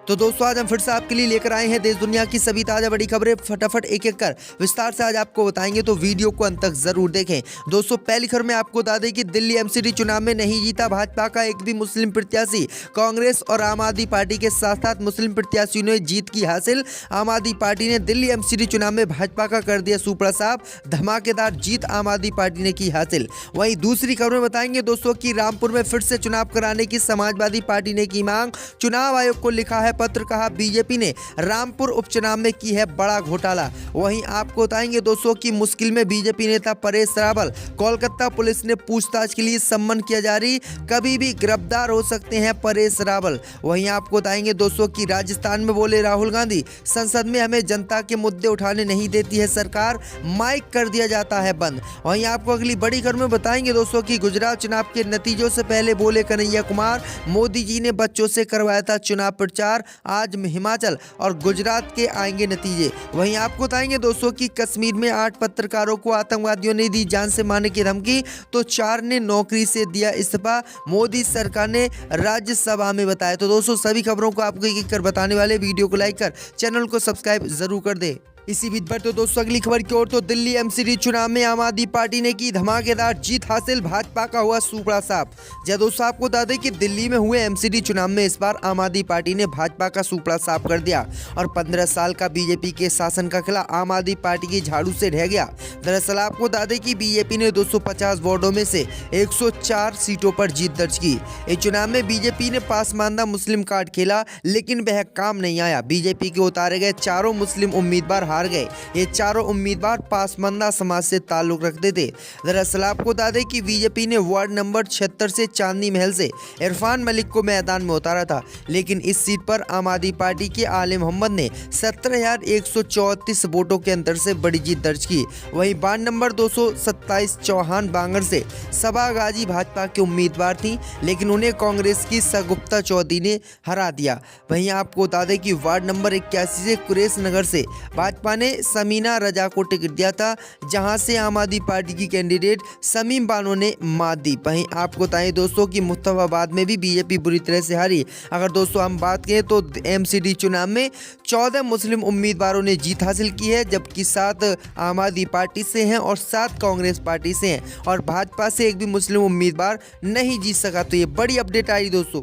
तो दोस्तों आज हम फिर से आपके लिए लेकर आए हैं देश दुनिया की सभी ताजा बड़ी खबरें। फटाफट एक एक कर विस्तार से आज आपको बताएंगे, तो वीडियो को अंत तक जरूर देखें। दोस्तों पहली खबर में आपको बता दें कि दिल्ली एमसीडी चुनाव में नहीं जीता भाजपा का एक भी मुस्लिम प्रत्याशी। कांग्रेस और आम आदमी पार्टी के साथ साथ मुस्लिम प्रत्याशियों ने जीत की हासिल। आम आदमी पार्टी ने दिल्ली एमसीडी चुनाव में भाजपा का कर दिया सुपड़ा साफ। धमाकेदार जीत आम आदमी पार्टी ने की हासिल। वहीं दूसरी खबर में बताएंगे दोस्तों की रामपुर में फिर से चुनाव कराने की समाजवादी पार्टी ने की मांग। चुनाव आयोग को लिखा है पत्र, कहा बीजेपी ने रामपुर उपचुनाव में की है बड़ा घोटाला। वहीं आपको बताएंगे दोस्तों की मुश्किल में बीजेपी नेता परेश रावल। कोलकाता पुलिस ने पूछताछ के लिए सम्मन किया जारी, कभी भी गिरफ्तार हो सकते हैं परेश रावल। वहीं आपको बताएंगे दोस्तों की राजस्थान में बोले राहुल गांधी, संसद में हमें जनता के मुद्दे उठाने नहीं देती है सरकार, माइक कर दिया जाता है बंद। वहीं आपको अगली बड़ी खबर में बताएंगे दोस्तों की गुजरात चुनाव के नतीजों से पहले बोले कन्हैया कुमार, मोदी जी ने बच्चों से करवाया था चुनाव प्रचार, आज हिमाचल और गुजरात के आएंगे नतीजे। वहीं आपको बताएंगे दोस्तों कि कश्मीर में 8 पत्रकारों को आतंकवादियों ने दी जान से मारने की धमकी, तो 4 ने नौकरी से दिया इस्तीफा, मोदी सरकार ने राज्यसभा में बताया। तो दोस्तों सभी खबरों को आपको एक एक कर बताने वाले, वीडियो को लाइक कर चैनल को सब्सक्राइब जरूर कर दे। इसी बीच पर तो दोस्तों अगली खबर की ओर, तो दिल्ली एमसीडी चुनाव में आम आदमी पार्टी ने की धमाकेदार जीत हासिल, भाजपा का हुआ सुपड़ा साफ। जय दोस्तों आपको बता दें कि दिल्ली में हुए एमसीडी चुनाव में इस बार आम आदमी पार्टी ने भाजपा का सुपड़ा साफ कर दिया और 15 साल का बीजेपी के शासन का खिला आम आदमी पार्टी की झाड़ू से ढह गया। दरअसल आपको बता दें कि बीजेपी ने 250 वार्डों में से 104 सीटों पर जीत दर्ज की। इस चुनाव में बीजेपी ने पासमानदा मुस्लिम कार्ड खेला, लेकिन वह काम नहीं आया। बीजेपी के उतारे गए चारों मुस्लिम उम्मीदवार हार गए। ये चारों उम्मीदवार पासमानदा समाज से ताल्लुक रखते थे। दरअसल आपको बता दें कि बीजेपी ने वार्ड नंबर 76 से चांदनी महल से इरफान मलिक को मैदान में उतारा था, लेकिन इस सीट पर आम आदमी पार्टी के आले मोहम्मद ने 17,134 वोटों के अंतर से बड़ी जीत दर्ज की। वहीं वार्ड नंबर 227 चौहान बांगर से सबा गाजी भाजपा के उम्मीदवार थी, लेकिन उन्हें कांग्रेस की सगुप्ता चौधरी ने हरा दिया। वहीं आपको बता दें कि वार्ड नंबर 81 से कुरेश नगर से भाजपा ने समीना रजा को टिकट दिया था, जहां से आम आदमी पार्टी की कैंडिडेट समीम बानो ने मात दी। वहीं आपको बताएं दोस्तों कि मुस्तफाबाद में भी बीजेपी बुरी तरह से हारी। अगर दोस्तों हम बात करें तो एमसीडी चुनाव में 14 मुस्लिम उम्मीदवारों ने जीत हासिल की है, जबकि 7 आम आदमी पार्टी से हैं और 7 कांग्रेस पार्टी से हैं, और भाजपा से एक भी मुस्लिम उम्मीदवार नहीं जीत सका। तो ये बड़ी अपडेट आई दोस्तों।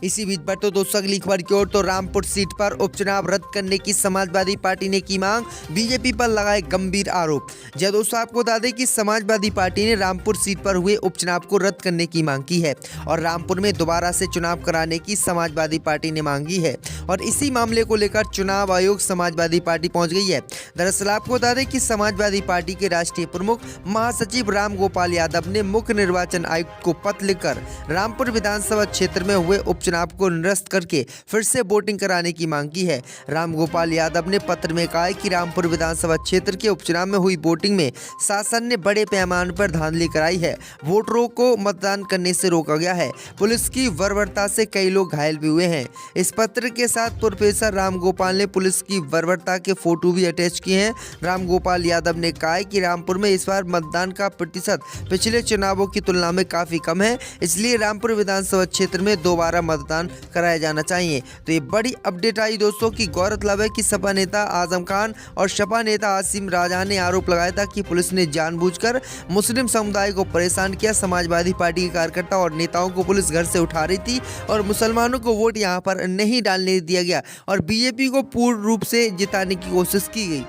इसी बीच पर तो दोस्तों अगली खबर की ओर, तो रामपुर सीट पर उपचुनाव रद्द करने की समाजवादी पार्टी ने की मांग, बीजेपी पर लगाए गंभीर आरोप। जय दोस्तों आपको बता दें कि समाजवादी पार्टी ने रामपुर सीट पर हुए उपचुनाव को रद्द करने की मांग की है और रामपुर में दोबारा से चुनाव कराने की समाजवादी पार्टी ने मांगी है, और इसी मामले को लेकर चुनाव आयोग समाजवादी पार्टी पहुंच गई है। दरअसल आपको बता दें कि समाजवादी पार्टी के राष्ट्रीय प्रमुख महासचिव राम गोपाल यादव ने मुख्य निर्वाचन आयुक्त को पत्र लिखकर रामपुर विधानसभा क्षेत्र में हुए उपचुनाव को निरस्त करके फिर से वोटिंग कराने की मांग की है। राम गोपाल यादव ने पत्र में कहा है कि रामपुर विधानसभा क्षेत्र के उपचुनाव में हुई वोटिंग में शासन ने बड़े पैमाने पर धांधली कराई है, वोटरों को मतदान करने से रोका गया है, पुलिस की बर्बरता से कई लोग घायल भी हुए हैं। इस पत्र के साथ प्रोफेसर राम गोपाल ने पुलिस की बर्बरता के फोटो भी अटैच किए हैं। राम गोपाल यादव ने कहा है कि रामपुर में इस बार मतदान का प्रतिशत पिछले चुनावों की तुलना में काफी कम है, इसलिए रामपुर विधानसभा क्षेत्र में दोबारा मतदान कराया जाना चाहिए। तो ये बड़ी अपडेट आई दोस्तों की गौरतलब है कि सपा नेता आजम खान और सपा नेता आसिम राजा ने आरोप लगाया था कि पुलिस ने जानबूझकर मुस्लिम समुदाय को परेशान किया। समाजवादी पार्टी के कार्यकर्ता और नेताओं को पुलिस घर से उठा रही थी और मुसलमानों को वोट यहां पर नहीं डालने दिया गया और बीजेपी को पूर्ण रूप से जिताने की कोशिश की गई।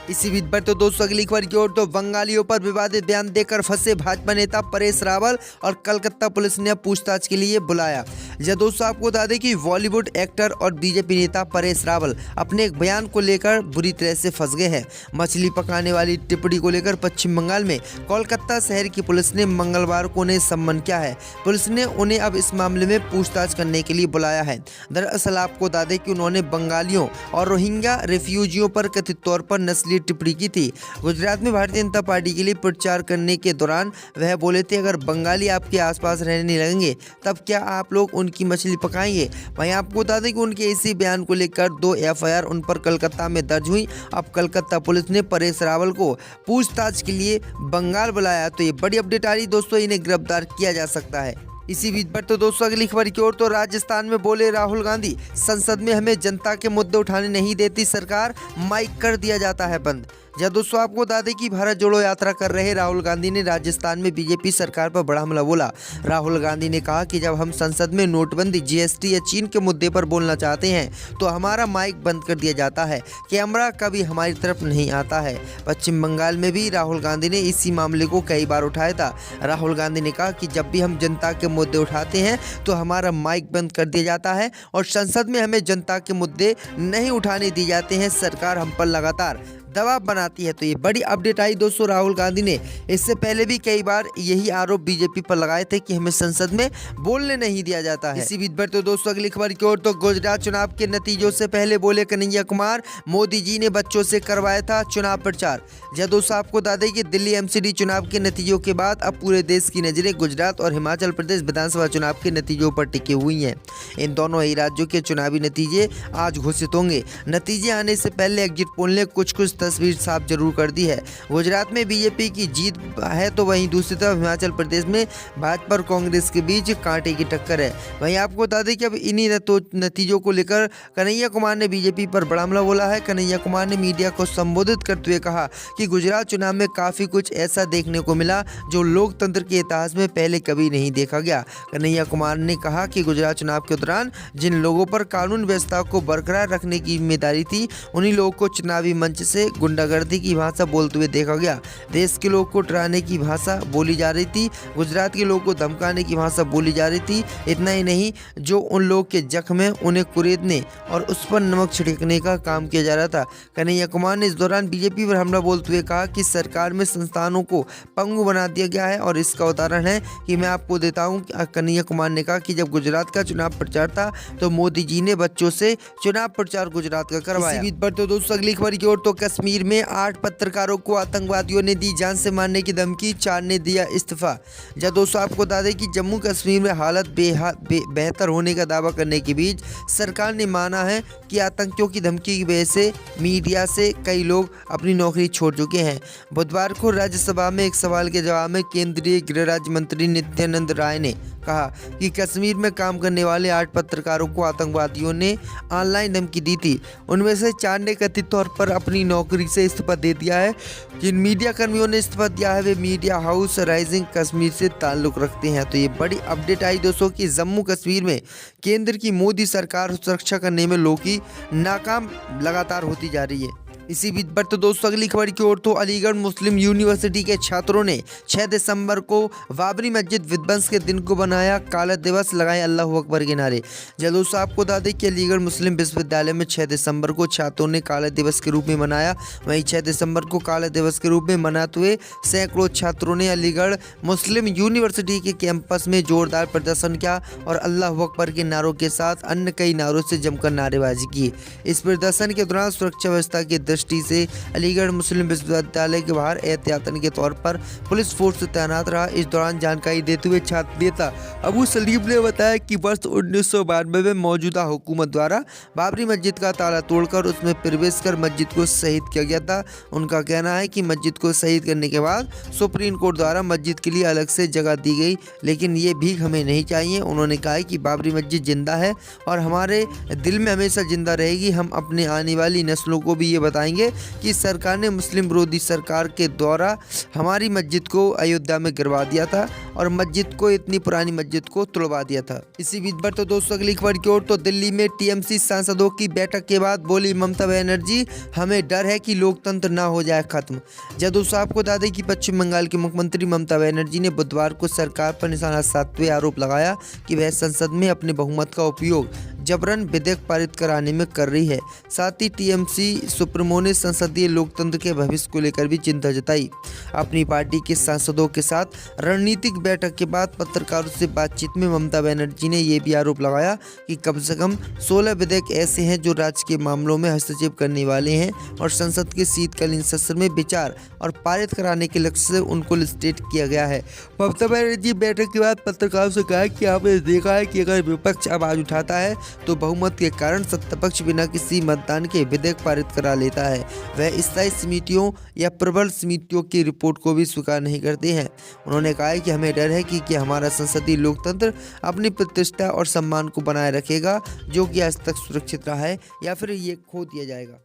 इसी बीच पर तो दोस्तों अगली खबर की ओर, तो बंगालियों पर विवादित बयान देकर फंसे भाजपा नेता परेश रावल और कलकत्ता पुलिस ने पूछताछ के लिए बुलाया। जब दोस्तों आपको बता दें कि बॉलीवुड एक्टर और बीजेपी नेता परेश रावल अपने एक बयान को लेकर बुरी तरह से फंस गए हैं। मछली पकाने वाली टिप्पणी को लेकर पश्चिम बंगाल में कोलकाता शहर की पुलिस ने मंगलवार को उन्हें सम्मन किया है। पुलिस ने उन्हें अब इस मामले में पूछताछ करने के लिए बुलाया है। दरअसल आपको बता दें कि उन्होंने बंगालियों और रोहिंग्या रिफ्यूजियों पर कथित तौर पर नस्ली टिप्पणी की थी। गुजरात में भारतीय जनता पार्टी के लिए प्रचार करने के दौरान वह बोले थे, अगर बंगाली आपके आसपास रहने लगेंगे तब क्या आप लोग उनकी मछली पकाएंगे। वहीं आपको बता दें कि उनके इसी बयान को लेकर 2 एफआईआर उन पर कलकत्ता में दर्ज हुई। अब कलकत्ता पुलिस ने परेश रावल को पूछताछ के लिए बंगाल बुलाया। तो ये बड़ी अपडेट आ रही दोस्तों, इन्हें गिरफ्तार किया जा सकता है। इसी बीच पर तो दोस्तों अगली खबर की ओर तो राजस्थान में बोले राहुल गांधी, संसद में हमें जनता के मुद्दे उठाने नहीं देती सरकार, माइक कर दिया जाता है बंद। जब दोस्तों आपको बता दें कि भारत जोड़ो यात्रा कर रहे राहुल गांधी ने राजस्थान में बीजेपी सरकार पर बड़ा हमला बोला। राहुल गांधी ने कहा कि जब हम संसद में नोटबंदी, जीएसटी या चीन के मुद्दे पर बोलना चाहते हैं तो हमारा माइक बंद कर दिया जाता है, कैमरा कभी हमारी तरफ नहीं आता है। पश्चिम बंगाल में भी राहुल गांधी ने इसी मामले को कई बार उठाया था। राहुल गांधी ने कहा कि जब भी हम जनता के मुद्दे उठाते हैं तो हमारा माइक बंद कर दिया जाता है और संसद में हमें जनता के मुद्दे नहीं उठाने दिए जाते हैं। सरकार हम पर लगातार दबाव बनाती है। तो ये बड़ी अपडेट आई दोस्तों। राहुल गांधी ने इससे पहले भी कई बार यही आरोप बीजेपी पर लगाए थे कि हमें संसद में बोलने नहीं दिया जाता है। इसी बीच पर तो दोस्तों अगली खबर की ओर तो गुजरात चुनाव के नतीजों से पहले बोले कन्हैया कुमार, मोदी जी ने बच्चों से करवाया था चुनाव प्रचार। जब दोस्तों आपको बता दें कि दिल्ली एमसीडी चुनाव के नतीजों के बाद अब पूरे देश की नजरें गुजरात और हिमाचल प्रदेश विधानसभा चुनाव के नतीजों पर टिकी हुई हैं। इन दोनों ही राज्यों के चुनावी नतीजे आज घोषित होंगे। नतीजे आने से पहले एग्जिट पोल ने कुछ तस्वीर साफ जरूर कर दी है। गुजरात में बीजेपी की जीत है तो वहीं दूसरी तरफ हिमाचल प्रदेश में भाजपा और कांग्रेस के बीच कांटे की टक्कर है। वहीं आपको बता दें कि अब इन्हीं नतीजों को लेकर कन्हैया कुमार ने बीजेपी पर बड़ा हमला बोला है। कन्हैया कुमार ने मीडिया को संबोधित करते हुए कहा कि गुजरात चुनाव में काफी कुछ ऐसा देखने को मिला जो लोकतंत्र के इतिहास में पहले कभी नहीं देखा गया। कन्हैया कुमार ने कहा कि गुजरात चुनाव के दौरान जिन लोगों पर कानून व्यवस्था को बरकरार रखने की जिम्मेदारी थी उन्हीं लोगों को चुनावी मंच से गुंडागर्दी की भाषा बोलते हुए देखा गया। देश के लोग को डराने की भाषा बोली जा रही थी, गुजरात के लोग को धमकाने की भाषा बोली जा रही थी। इतना ही नहीं, जो उन लोग के जख्म है उन्हें कुरेदने और उस पर नमक छिड़कने का काम किया जा रहा था। कन्हैया कुमार ने इस दौरान बीजेपी पर हमला बोलते हुए कहा कि सरकार में संस्थानों को पंगु बना दिया गया है और इसका उदाहरण है कि मैं आपको देता हूं। कन्हैया कुमार ने कहा कि जब गुजरात का चुनाव प्रचार था तो मोदी जी ने बच्चों से चुनाव प्रचार गुजरात का करवाया। इसी बीच पर तो दोस्तों अगली खबर की ओर तो कश्मीर में 8 पत्रकारों को आतंकवादियों ने दी जान से मारने की धमकी, 4 ने दिया इस्तीफा। जब दोस्तों आपको बता दें कि जम्मू कश्मीर में हालत बेहतर होने का दावा करने के बीच सरकार ने माना है कि आतंकियों की धमकी की वजह से मीडिया से कई लोग अपनी नौकरी छोड़ चुके हैं। बुधवार को राज्यसभा में एक सवाल के जवाब में केंद्रीय गृह राज्य मंत्री नित्यानंद राय ने कहा कि कश्मीर में काम करने वाले 8 पत्रकारों को आतंकवादियों ने ऑनलाइन धमकी दी थी। उनमें से 4 ने कथित तौर पर अपनी नौकरी से इस्तीफा दे दिया है। जिन मीडिया कर्मियों ने इस्तीफा दिया है वे मीडिया हाउस राइजिंग कश्मीर से ताल्लुक रखते हैं। तो ये बड़ी अपडेट आई दोस्तों कि जम्मू कश्मीर में केंद्र की मोदी सरकार सुरक्षा करने में लोगों की नाकाम लगातार होती जा रही है। इसी बीच पर तो दोस्तों अगली खबर की ओर तो अलीगढ़ मुस्लिम यूनिवर्सिटी के छात्रों ने 6 दिसंबर को बाबरी मस्जिद विध्वंस के दिन को बनाया काला दिवस, लगाए अल्लाह अकबर के नारे। जब दोस्तों आपको बता दें कि अलीगढ़ मुस्लिम विश्वविद्यालय में 6 दिसंबर को छात्रों ने काला दिवस के रूप में मनाया। वहीं 6 दिसंबर को काला दिवस के रूप में मनाते हुए सैकड़ों छात्रों ने अलीगढ़ मुस्लिम यूनिवर्सिटी के कैंपस में जोरदार प्रदर्शन किया और अल्लाह अकबर के नारों के साथ अन्य कई नारों से जमकर नारेबाजी की। इस प्रदर्शन के दौरान सुरक्षा व्यवस्था की दृष्टि से अलीगढ़ मुस्लिम विश्वविद्यालय के बाहर एहतियातन के तौर पर पुलिस फोर्स तैनात रहा। इस दौरान जानकारी देते हुए छात्र नेता अबू सलीम ने बताया कि वर्ष 1992 में मौजूदा हुकूमत द्वारा बाबरी मस्जिद का ताला तोड़कर उसमें प्रवेश कर मस्जिद को शहीद किया गया था। उनका कहना है कि मस्जिद को शहीद करने के बाद सुप्रीम कोर्ट द्वारा मस्जिद के लिए अलग से जगह दी गई, लेकिन ये भीख हमें नहीं चाहिए। उन्होंने कहा कि बाबरी मस्जिद जिंदा है और हमारे दिल में हमेशा जिंदा रहेगी। हम अपने आने वाली नस्लों को भी ये बताएंगे कि सरकार ने मुस्लिम विरोधी सरकार के द्वारा हमारी मस्जिद को अयोध्या में गिरवा दिया था और मस्जिद को, इतनी पुरानी मस्जिद को तोड़वा दिया था। इसी बीच पर तो दोस्तों अगली खबर की ओर तो दिल्ली में टीएमसी सांसदों की बैठक के बाद बोली ममता बनर्जी, हमें डर है कि लोकतंत्र ना हो जाए खत्म। जब दोस्तों आपको बता दें कि पश्चिम बंगाल की मुख्यमंत्री ममता बनर्जी ने बुधवार को सरकार पर निशाना साधते हुए आरोप लगाया कि वह संसद में अपने बहुमत का उपयोग जबरन विधेयक पारित कराने में कर रही है। साथ ही टीएमसी सुप्रीमो ने संसदीय लोकतंत्र के भविष्य को लेकर भी चिंता जताई। अपनी पार्टी के सांसदों के साथ रणनीतिक बैठक के बाद पत्रकारों से बातचीत में ममता बनर्जी ने यह भी आरोप लगाया कि कम से कम 16 विधेयक ऐसे हैं जो राज्य के मामलों में हस्तक्षेप करने वाले हैं और संसद के शीतकालीन सत्र में विचार और पारित कराने के लक्ष्य से उनको लिस्टेड किया गया है। ममता बनर्जी बैठक के बाद पत्रकारों से कहा कि आपने देखा है कि अगर विपक्ष आवाज उठाता है तो बहुमत के कारण सत्तापक्ष बिना किसी मतदान के विधेयक पारित करा लेता है। वह स्थायी समितियों या प्रबल समितियों की रिपोर्ट को भी स्वीकार नहीं करते हैं। उन्होंने कहा है कि हमें डर है कि हमारा संसदीय लोकतंत्र अपनी प्रतिष्ठा और सम्मान को बनाए रखेगा, जो कि आज तक सुरक्षित रहा है, या फिर ये खो दिया जाएगा।